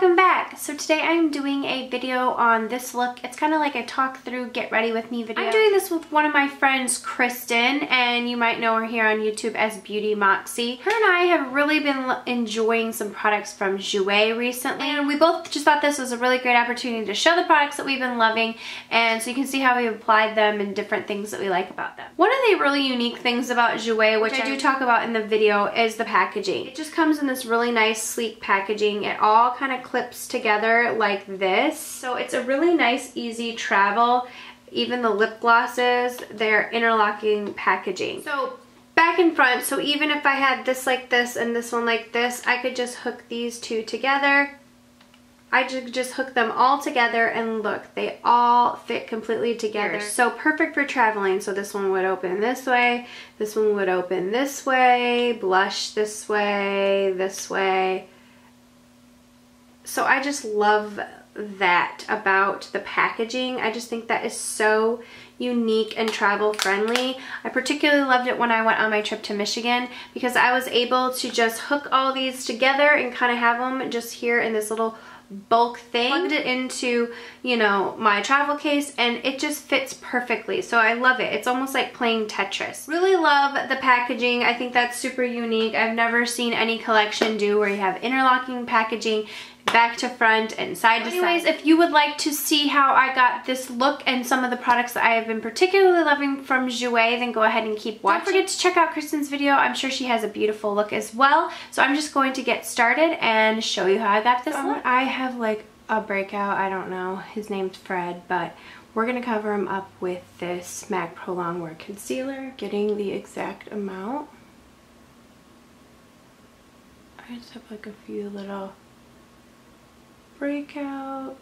welcome back. So today I'm doing a video on this look. It's kind of like a talk through get ready with me video. I'm doing this with one of my friends, Kristen, and you might know her here on YouTube as BeautyMoxie. Her and I have really been enjoying some products from Jouer recently, and we both just thought this was a really great opportunity to show the products that we've been loving, and so you can see how we've applied them and different things that we like about them. One of the really unique things about Jouer, which I do talk about in the video, is the packaging. It just comes in this really nice sleek packaging. It all kind of clips together like this, so it's a really nice easy travel. Even the lip glosses, they're interlocking packaging, so back and front. So even if I had this like this and this one like this, I could just hook these two together. I just hook them all together, and look, they all fit completely together. So perfect for traveling. So this one would open this way, this one would open this way, blush this way, this way. So I just love that about the packaging. I just think that is so unique and travel friendly. I particularly loved it when I went on my trip to Michigan, because I was able to just hook all these together and kind of have them just here in this little bulk thing. Plugged it into, you know, my travel case, and it just fits perfectly. So I love it. It's almost like playing Tetris. Really love the packaging. I think that's super unique. I've never seen any collection do where you have interlocking packaging back to front and side to side. Anyways, if you would like to see how I got this look and some of the products that I have been particularly loving from Jouer, then go ahead and keep watching. Don't forget to check out Kristen's video. I'm sure she has a beautiful look as well. So I'm just going to get started and show you how I got this look. I have like a breakout. I don't know. His name's Fred, but we're going to cover him up with this MAC Prolongwear Concealer. Getting the exact amount. I just have like a few little breakouts.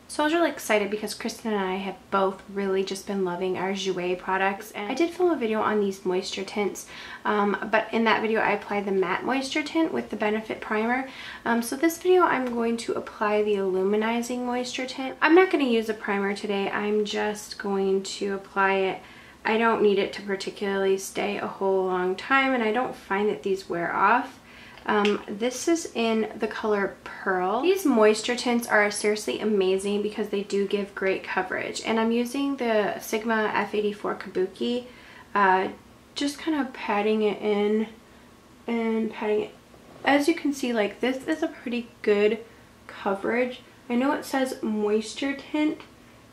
So I was really excited because Kristen and I have both really just been loving our Jouer products, and I did film a video on these moisture tints, but in that video I applied the matte moisture tint with the Benefit primer. So this video I'm going to apply the Luminizing moisture tint. I'm not going to use a primer today. I'm just going to apply it. I don't need it to particularly stay a whole long time, and I don't find that these wear off. This is in the color Pearl. These moisture tints are seriously amazing because they do give great coverage, and I'm using the Sigma F84 Kabuki, just kind of patting it in and patting it. As you can see, like, this is a pretty good coverage. I know it says moisture tint.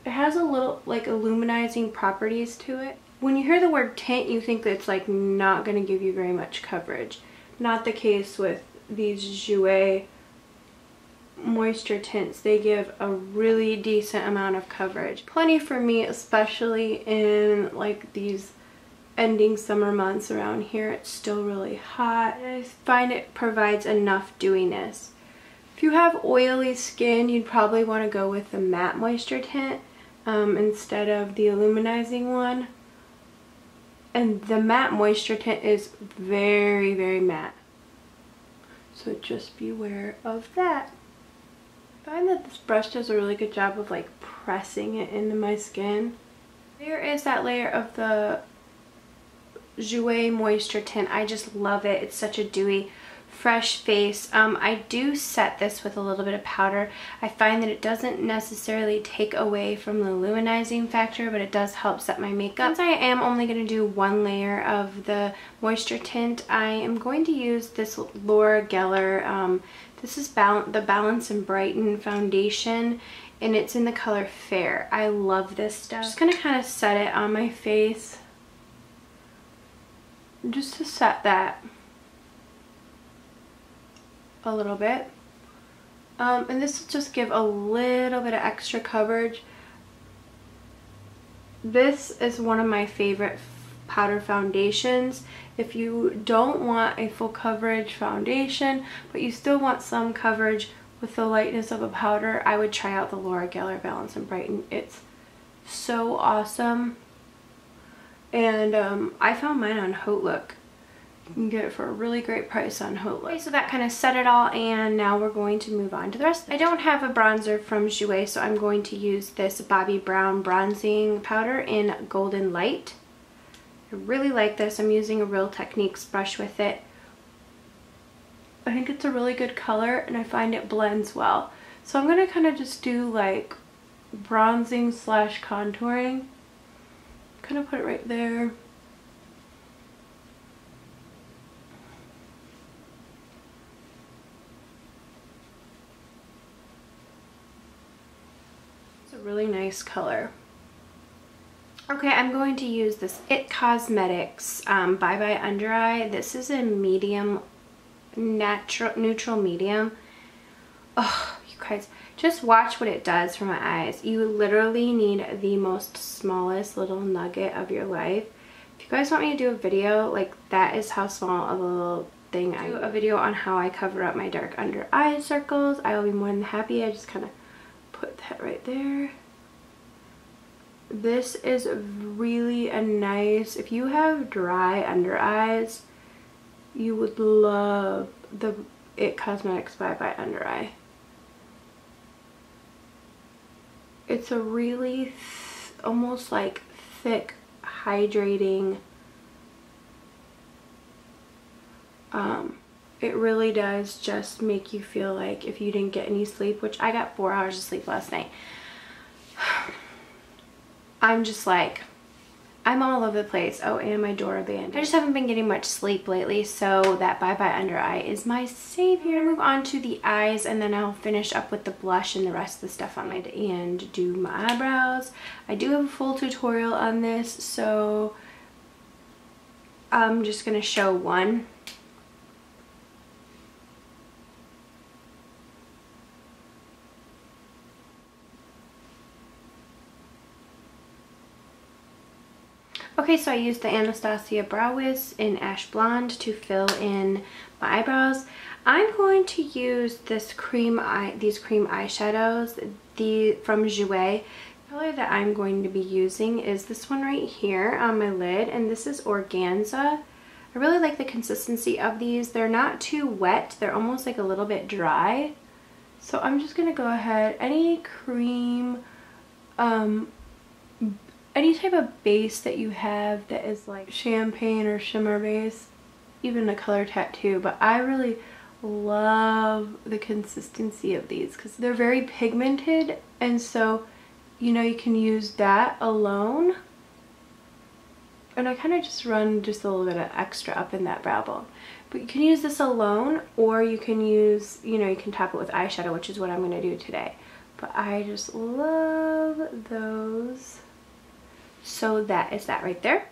It has a little like illuminizing properties to it. When you hear the word tint, you think that it's like not going to give you very much coverage. Not the case with these Jouer moisture tints. They give a really decent amount of coverage. Plenty for me, especially in like these ending summer months around here. It's still really hot. I find it provides enough dewiness. If you have oily skin, you'd probably want to go with the matte moisture tint instead of the illuminizing one. And the matte moisture tint is very, very matte. So just beware of that. I find that this brush does a really good job of like pressing it into my skin. There is that layer of the Jouer moisture tint. I just love it. It's such a dewy, fresh face. I do set this with a little bit of powder. I find that it doesn't necessarily take away from the luminizing factor, but it does help set my makeup. Since I am only going to do one layer of the moisture tint, I am going to use this Laura Geller. This is the Balance and Brighten foundation, and it's in the color Fair. I love this stuff. I'm just going to kind of set it on my face, just to set that a little bit, and this will just give a little bit of extra coverage. This is one of my favorite powder foundations. If you don't want a full coverage foundation but you still want some coverage with the lightness of a powder, I would try out the Laura Geller Balance and Brighten. It's so awesome, and I found mine on HauteLook. You can get it for a really great price on HauteLook. Okay, so that kind of set it all, and now we're going to move on to the rest. I don't have a bronzer from Jouer, so I'm going to use this Bobbi Brown bronzing powder in Golden Light. I really like this. I'm using a Real Techniques brush with it. I think it's a really good color and I find it blends well. So I'm going to kind of just do like bronzing slash contouring. Kind of put it right there. It's a really nice color. Okay, I'm going to use this It Cosmetics Bye Bye Under Eye. This is a medium, neutral medium. Oh, you guys, just watch what it does for my eyes. You literally need the most smallest little nugget of your life. If you guys want me to do a video, like that is how small of a little thing I do. A video on how I cover up my dark under eye circles. I will be more than happy. I just kind of put that right there. This is really a nice, if you have dry under eyes, you would love the It Cosmetics Bye Bye Under Eye. It's a really almost like thick, hydrating, it really does just make you feel like if you didn't get any sleep, which I got 4 hours of sleep last night. I'm just like, I'm all over the place. Oh, and my door abandoned. I just haven't been getting much sleep lately, so that Bye Bye Under Eye is my savior. Move on to the eyes, and then I'll finish up with the blush and the rest of the stuff on my and do my eyebrows. I do have a full tutorial on this, so I'm just gonna show one. Okay, so I used the Anastasia Brow Wiz in Ash Blonde to fill in my eyebrows. I'm going to use these cream eyeshadows from Jouer. The color that I'm going to be using is this one right here on my lid, and this is Organza. I really like the consistency of these. They're not too wet. They're almost like a little bit dry. So I'm just going to go ahead, any cream, any type of base that you have that is like champagne or shimmer base, even a color tattoo, but I really love the consistency of these because they're very pigmented, and so you know you can use that alone, and I kind of just run just a little bit of extra up in that brow bone. But you can use this alone, or you can use, you know, you can top it with eyeshadow, which is what I'm going to do today. But I just love those. So that is that right there.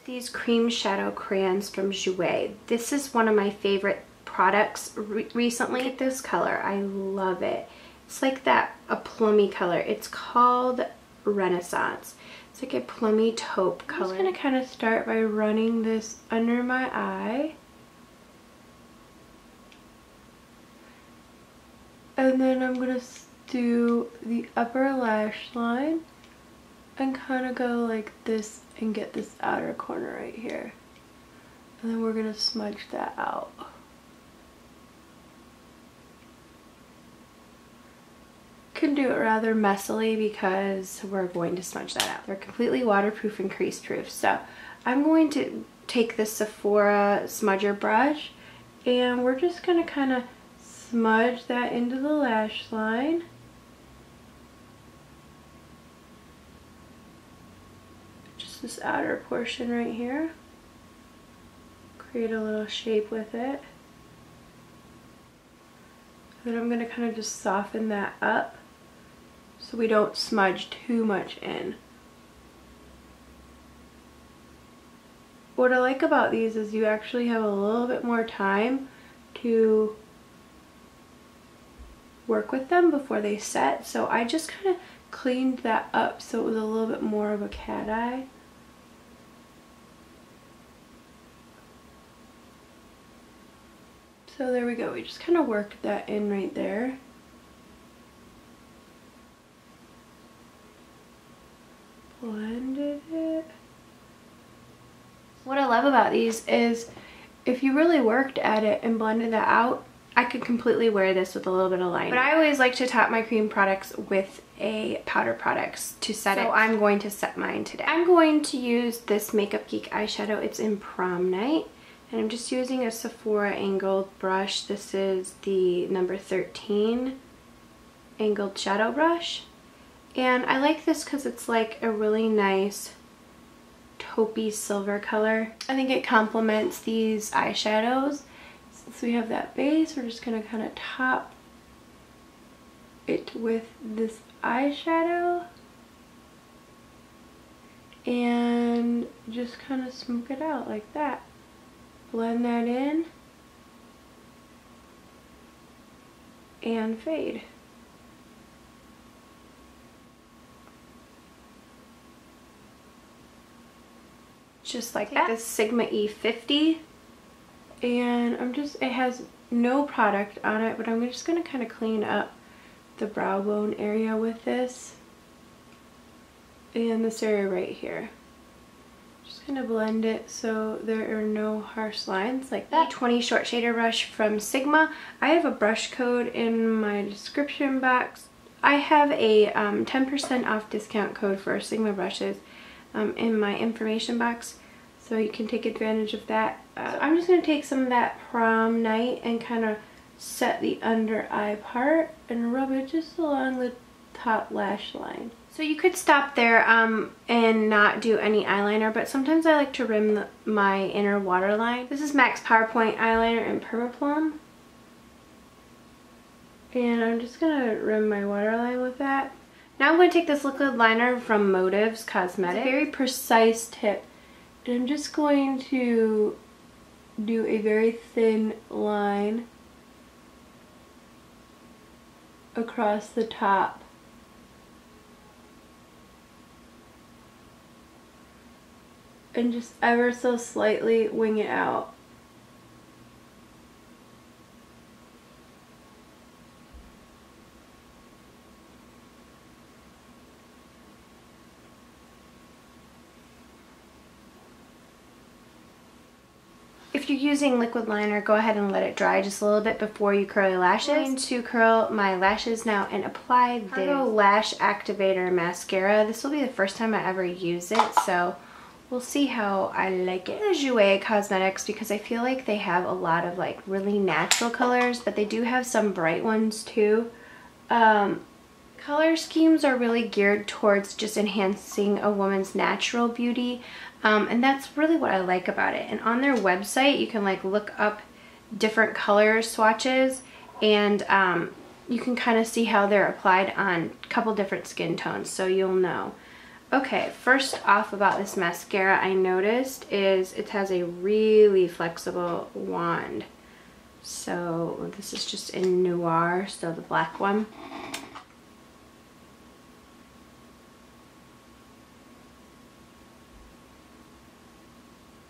These cream shadow crayons from Jouer. This is one of my favorite products recently. Look at this color. I love it. It's like that, a plummy color. It's called Renaissance. It's like a plummy taupe color. I'm just going to kind of start by running this under my eye. And then I'm going to do the upper lash line and kind of go like this and get this outer corner right here, and then we're gonna smudge that out. Can do it rather messily because we're going to smudge that out. They're completely waterproof and crease proof. So I'm going to take this Sephora smudger brush and we're just gonna kind of smudge that into the lash line. This outer portion right here. Create a little shape with it. Then I'm going to kind of just soften that up so we don't smudge too much in. What I like about these is you actually have a little bit more time to work with them before they set. So I just kind of cleaned that up so it was a little bit more of a cat eye. So there we go, we just kind of worked that in right there. Blended it. What I love about these is if you really worked at it and blended that out, I could completely wear this with a little bit of liner. But I always like to top my cream products with a powder products to set it. So I'm going to set mine today. I'm going to use this Makeup Geek eyeshadow. It's in Prom Night. And I'm just using a Sephora angled brush. This is the number 13 angled shadow brush. And I like this because it's like a really nice taupey silver color. I think it complements these eyeshadows. Since we have that base, we're just going to kind of top it with this eyeshadow. And just kind of smoke it out like that. Blend that in. And fade. Just like that. This Sigma E50. And it has no product on it, but I'm just going to kind of clean up the brow bone area with this. And this area right here. Just gonna blend it so there are no harsh lines like that. 20 short shader brush from Sigma. I have a brush code in my description box. I have a 10% off discount code for Sigma brushes in my information box, so you can take advantage of that. So I'm just gonna take some of that Prom Night and kind of set the under eye part and rub it just along the top lash line. So you could stop there and not do any eyeliner, but sometimes I like to rim my inner waterline. This is MAC's PowerPoint eyeliner in Permaplum. And I'm just going to rim my waterline with that. Now I'm going to take this liquid liner from Motives Cosmetics. It's a very precise tip. And I'm just going to do a very thin line across the top. And just ever so slightly wing it out. If you're using liquid liner, go ahead and let it dry just a little bit before you curl your lashes. I'm going to curl my lashes now and apply the Lash Activator mascara. This will be the first time I ever use it, so we'll see how I like it. The Jouer Cosmetics, because I feel like they have a lot of like really natural colors, but they do have some bright ones too. Color schemes are really geared towards just enhancing a woman's natural beauty, and that's really what I like about it. And on their website you can like look up different color swatches, and you can kind of see how they're applied on a couple different skin tones, so you'll know. Okay, first off about this mascara I noticed is it has a really flexible wand. So this is just in Noir, so the black one.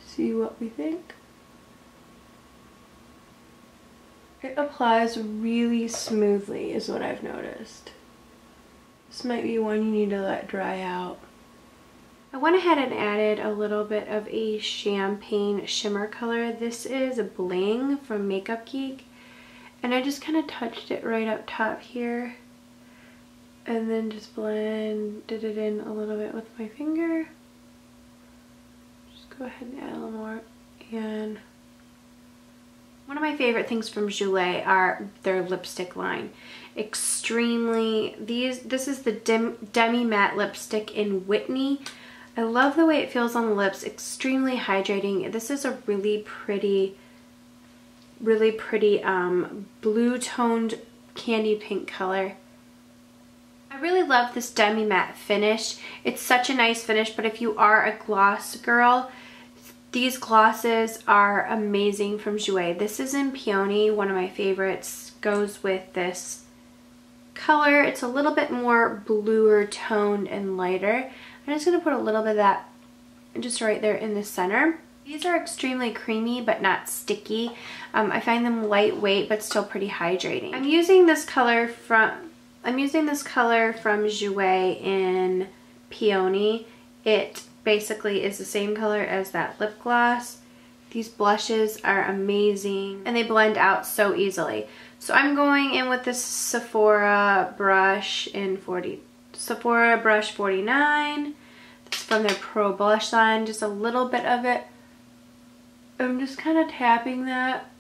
See what we think. It applies really smoothly is what I've noticed. This might be one you need to let dry out. I went ahead and added a little bit of a champagne shimmer color. This is a Bling from Makeup Geek. And I just kind of touched it right up top here. And then just blended it in a little bit with my finger. Just go ahead and add a little more. And one of my favorite things from Jouer are their lipstick line. This is the Demi Matte lipstick in Whitney. I love the way it feels on the lips, extremely hydrating. This is a really pretty blue toned candy pink color. I really love this Demi Matte finish. It's such a nice finish, but if you are a gloss girl, these glosses are amazing from Jouer. This is in Peony, one of my favorites. Goes with this color. It's a little bit more bluer toned and lighter. I'm just going to put a little bit of that just right there in the center. These are extremely creamy but not sticky. I find them lightweight but still pretty hydrating. I'm using this color from Jouer in Peony. It basically is the same color as that lip gloss. These blushes are amazing and they blend out so easily. So I'm going in with this Sephora brush in Sephora brush 49. It's from their Pro blush line, just a little bit of it I'm just kind of tapping that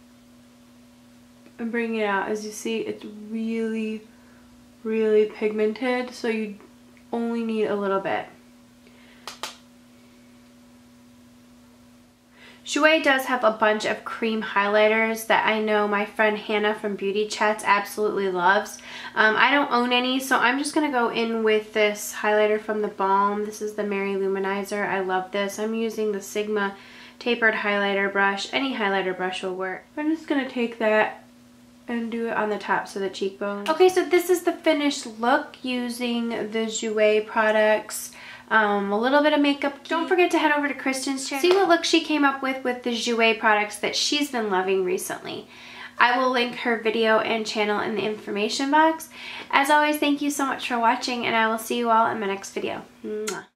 and bringing it out. As you see, it's really, really pigmented, so you only need a little bit. Jouer does have a bunch of cream highlighters that I know my friend Hannah from Beauty Chats absolutely loves. I don't own any, so I'm just going to go in with this highlighter from theBalm. This is the Mary Luminizer. I love this. I'm using the Sigma tapered highlighter brush. Any highlighter brush will work. I'm just going to take that and do it on the tops of the cheekbone. Okay, so this is the finished look using the Jouer products. A little bit of makeup. Don't forget to head over to Kristen's channel. See what look she came up with the Jouer products that she's been loving recently. I will link her video and channel in the information box. As always, thank you so much for watching, and I will see you all in my next video. Mwah.